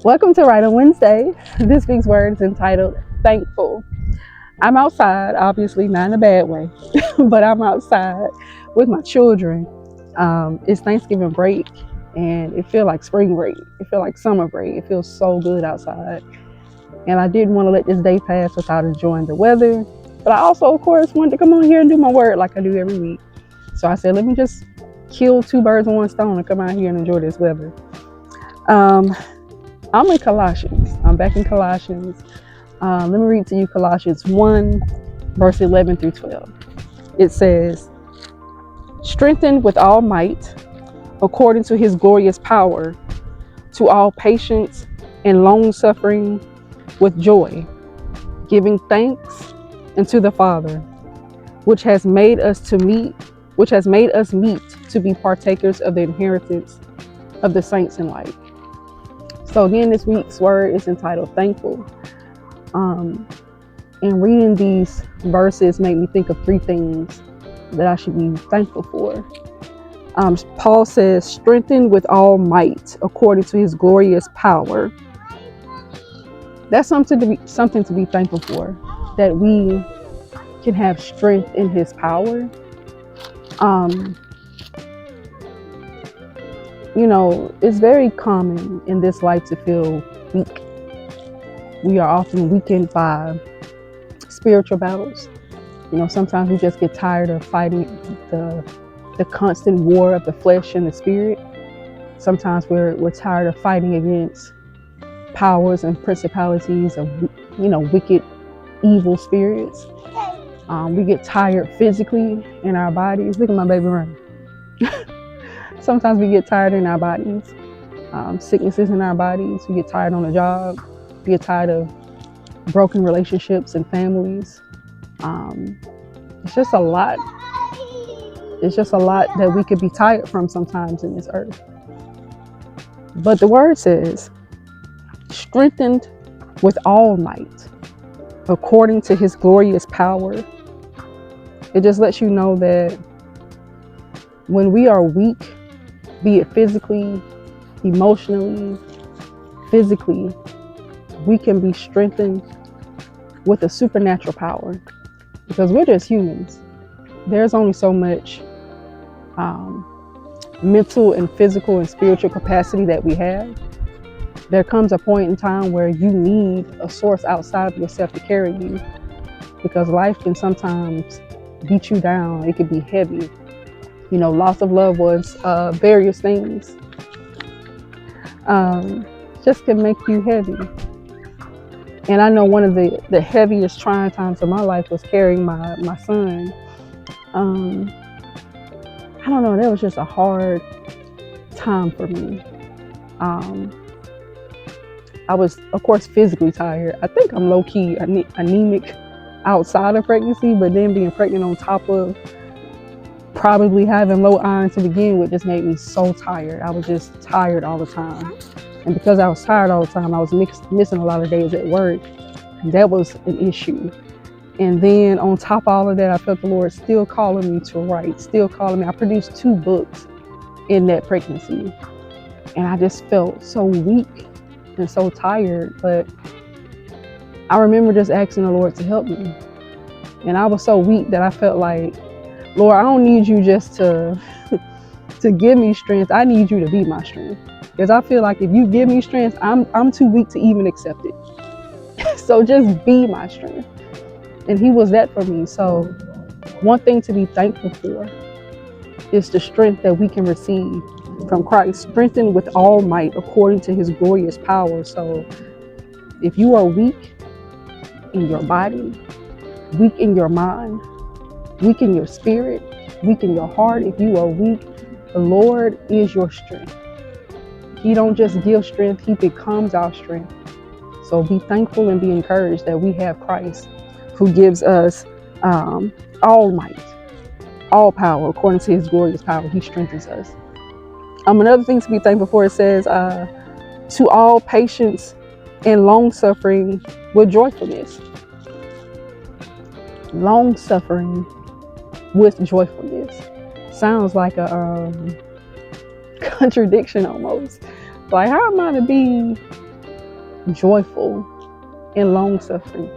Welcome to Right on Wednesday. This week's word is entitled Thankful. I'm outside, obviously not in a bad way, but I'm outside with my children. It's Thanksgiving break and it feels like spring break. It feels like summer break. It feels so good outside. And I didn't want to let this day pass without enjoying the weather. But I also, of course, wanted to come on here and do my word like I do every week. So I said, let me just kill two birds with one stone and come out here and enjoy this weather. I'm in Colossians. I'm back in Colossians. Let me read to you Colossians 1, verse 11 through 12. It says, strengthened with all might, according to his glorious power, to all patience and long suffering with joy, giving thanks unto the Father, which has made us meet to be partakers of the inheritance of the saints in light. So again, this week's word is entitled Thankful. And reading these verses made me think of three things that I should be thankful for. Paul says, strengthened with all might according to his glorious power. That's something to be thankful for, that we can have strength in his power. It's very common in this life to feel weak. We are often weakened by spiritual battles. Sometimes we just get tired of fighting the constant war of the flesh and the spirit. Sometimes we're tired of fighting against powers and principalities of, wicked, evil spirits. We get tired physically in our bodies. Look at my baby running. Sometimes we get tired in our bodies, sicknesses in our bodies. We get tired on the job. We get tired of broken relationships and families. It's just a lot. It's just a lot that we could be tired from sometimes in this earth. But the word says, strengthened with all might, according to his glorious power. It just lets you know that when we are weak, be it physically, emotionally, physically, we can be strengthened with a supernatural power, because we're just humans. There's only so much mental and physical and spiritual capacity that we have. There comes a point in time where you need a source outside of yourself to carry you, because life can sometimes beat you down. It can be heavy. Loss of loved ones, various things, just can make you heavy. And I know one of the heaviest trying times of my life was carrying my son. I don't know, that was just a hard time for me. I was, of course, physically tired. I think I'm low-key anemic outside of pregnancy, but then being pregnant on top of probably having low iron to begin with just made me so tired. I was just tired all the time. And because I was tired all the time, I was missing a lot of days at work. And that was an issue. And then on top of all of that, I felt the Lord still calling me to write, still calling me. I produced 2 books in that pregnancy. And I just felt so weak and so tired. But I remember just asking the Lord to help me. And I was so weak that I felt like, Lord, I don't need you just to give me strength. I need you to be my strength. Because I feel like if you give me strength, I'm too weak to even accept it. So just be my strength. And he was that for me. So one thing to be thankful for is the strength that we can receive from Christ, strengthened with all might according to his glorious power. So if you are weak in your body, weak in your mind, weak in your spirit, weak in your heart, if you are weak, the Lord is your strength. He don't just give strength, he becomes our strength. So be thankful and be encouraged that we have Christ, who gives us all might, all power, according to his glorious power. He strengthens us. Another thing to be thankful for, it says, to all patience and long suffering with joyfulness. Long suffering with joyfulness. Sounds like a contradiction almost. Like, how am I to be joyful, and long suffering.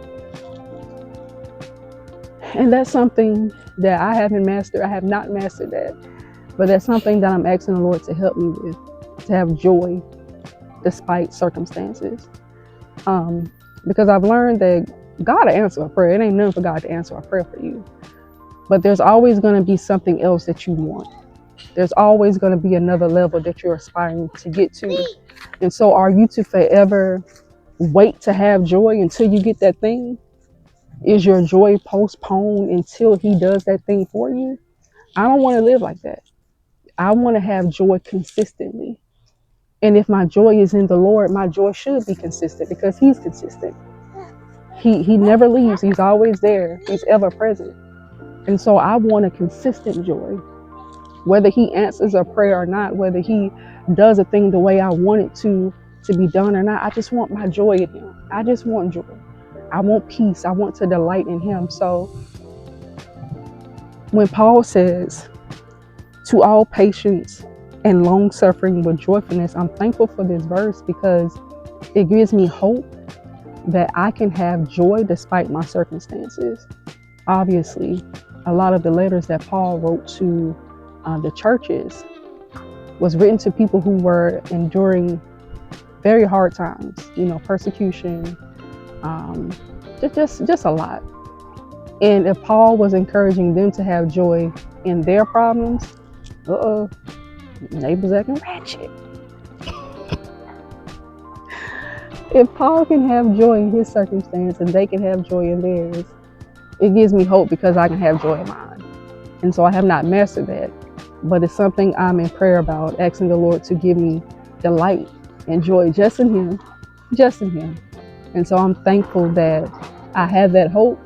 And that's something that I haven't mastered. I have not mastered that. But that's something that I'm asking the Lord to help me with, to have joy despite circumstances. Because I've learned that God will answer a prayer. It ain't nothing for God to answer a prayer for you. But there's always going to be something else that you want. There's always going to be another level that you're aspiring to get to. And so are you to forever wait to have joy until you get that thing? Is your joy postponed until he does that thing for you? I don't want to live like that. I want to have joy consistently. And if my joy is in the Lord, my joy should be consistent because he's consistent. He never leaves. He's always there. He's ever present. And so I want a consistent joy. Whether he answers a prayer or not, whether he does a thing the way I want it to be done or not, I just want my joy in him. I just want joy. I want peace. I want to delight in him. So when Paul says, to all patience and long suffering with joyfulness, I'm thankful for this verse because it gives me hope that I can have joy despite my circumstances. Obviously, a lot of the letters that Paul wrote to the churches was written to people who were enduring very hard times, persecution, just a lot. And if Paul was encouraging them to have joy in their problems, neighbors acting ratchet. If Paul can have joy in his circumstance and they can have joy in theirs, it gives me hope because I can have joy in mine. And so I have not mastered that, but it's something I'm in prayer about, asking the Lord to give me delight and joy just in him. And so I'm thankful that I have that hope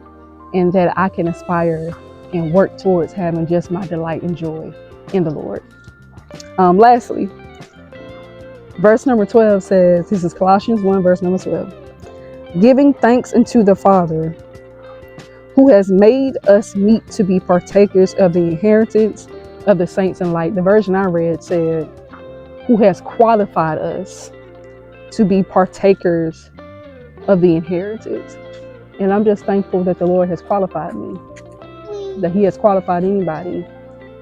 and that I can aspire and work towards having just my delight and joy in the Lord. Lastly, verse number 12 says, this is Colossians 1, verse number 12. Giving thanks unto the Father, who has made us meet to be partakers of the inheritance of the saints in light. The version I read said, who has qualified us to be partakers of the inheritance. And I'm just thankful that the Lord has qualified me, that he has qualified anybody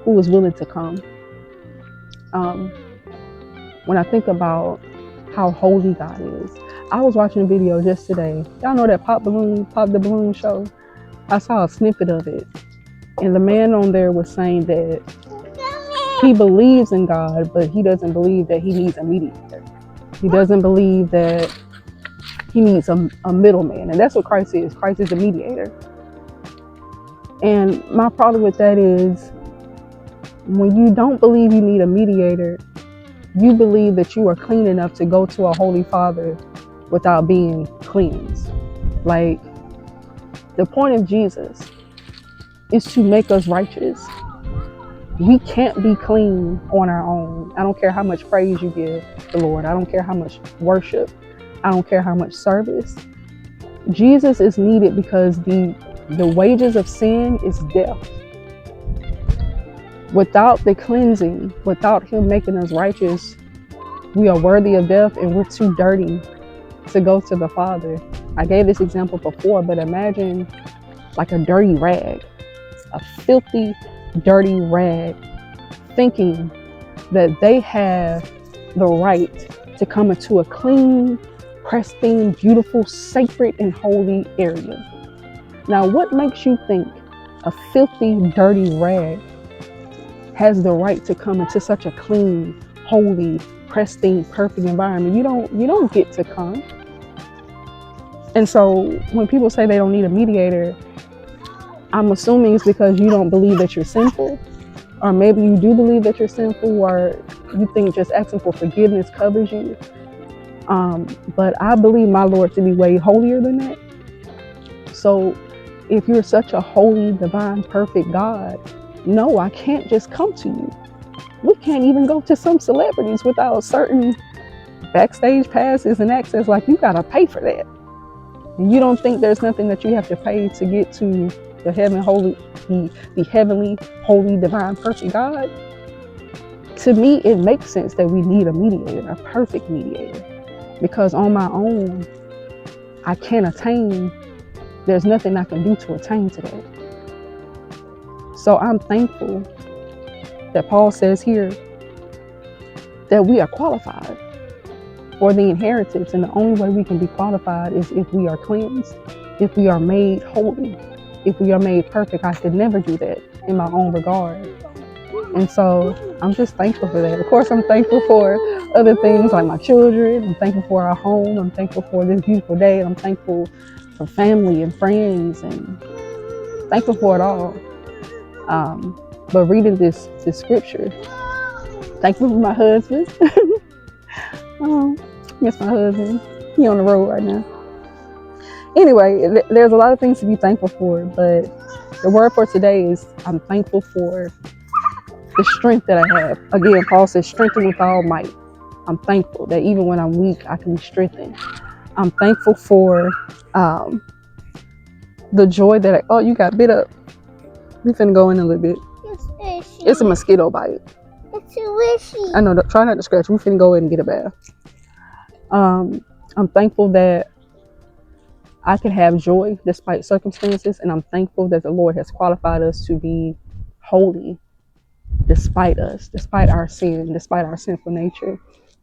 who is willing to come. When I think about how holy God is, I was watching a video just today. Y'all know that Pop the Balloon show? I saw a snippet of it. And the man on there was saying that he believes in God, but he doesn't believe that he needs a mediator. He doesn't believe that he needs a middleman. And that's what Christ is. Christ is a mediator. And my problem with that is when you don't believe you need a mediator, you believe that you are clean enough to go to a holy Father without being cleansed. Like, the point of Jesus is to make us righteous. We can't be clean on our own. I don't care how much praise you give the Lord. I don't care how much worship. I don't care how much service. Jesus is needed because the wages of sin is death. Without the cleansing, without him making us righteous, we are worthy of death and we're too dirty to go to the Father. I gave this example before, but imagine like a dirty rag, a filthy, dirty rag, thinking that they have the right to come into a clean, pristine, beautiful, sacred, and holy area. Now, what makes you think a filthy, dirty rag has the right to come into such a clean, holy, pristine, perfect environment? You don't get to come. And so when people say they don't need a mediator, I'm assuming it's because you don't believe that you're sinful, or maybe you do believe that you're sinful, or you think just asking for forgiveness covers you. But I believe my Lord to be way holier than that. So if you're such a holy, divine, perfect God, no, I can't just come to you. We can't even go to some celebrities without certain backstage passes and access. Like, you gotta pay for that. And you don't think there's nothing that you have to pay to get to the the heavenly, holy, divine, perfect God? To me, it makes sense that we need a mediator, a perfect mediator. Because on my own, I can't attain, there's nothing I can do to attain to that. So I'm thankful that Paul says here that we are qualified for the inheritance. And the only way we can be qualified is if we are cleansed, if we are made holy, if we are made perfect. I could never do that in my own regard. And so I'm just thankful for that. Of course, I'm thankful for other things like my children. I'm thankful for our home. I'm thankful for this beautiful day. I'm thankful for family and friends, and thankful for it all. But reading this scripture, thankful for my husband. Miss my husband. He on the road right now. Anyway, there's a lot of things to be thankful for, but the word for today is I'm thankful for the strength that I have. Again, Paul says, strengthen with all might. I'm thankful that even when I'm weak, I can be strengthened. I'm thankful for the joy that oh, you got bit up. We finna go in a little bit. It's a mosquito bite. It's wishy. I know, try not to scratch. We finna go in and get a bath. I'm thankful that I can have joy despite circumstances, and I'm thankful that the Lord has qualified us to be holy despite us, despite our sin, despite our sinful nature.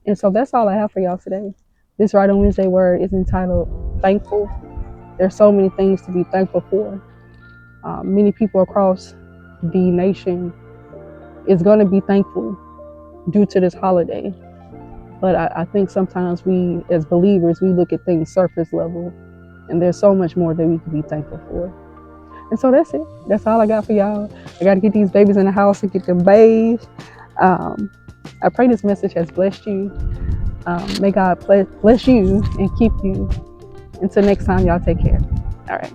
And so that's all I have for y'all today. This Right on Wednesday word is entitled Thankful. There's so many things to be thankful for. Many people across the nation is going to be thankful due to this holiday. But I think sometimes we, as believers, we look at things surface level, and there's so much more that we can be thankful for. And so that's it. That's all I got for y'all. I got to get these babies in the house and get them bathed. I pray this message has blessed you. May God bless you and keep you. Until next time, y'all take care. All right.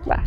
Bye.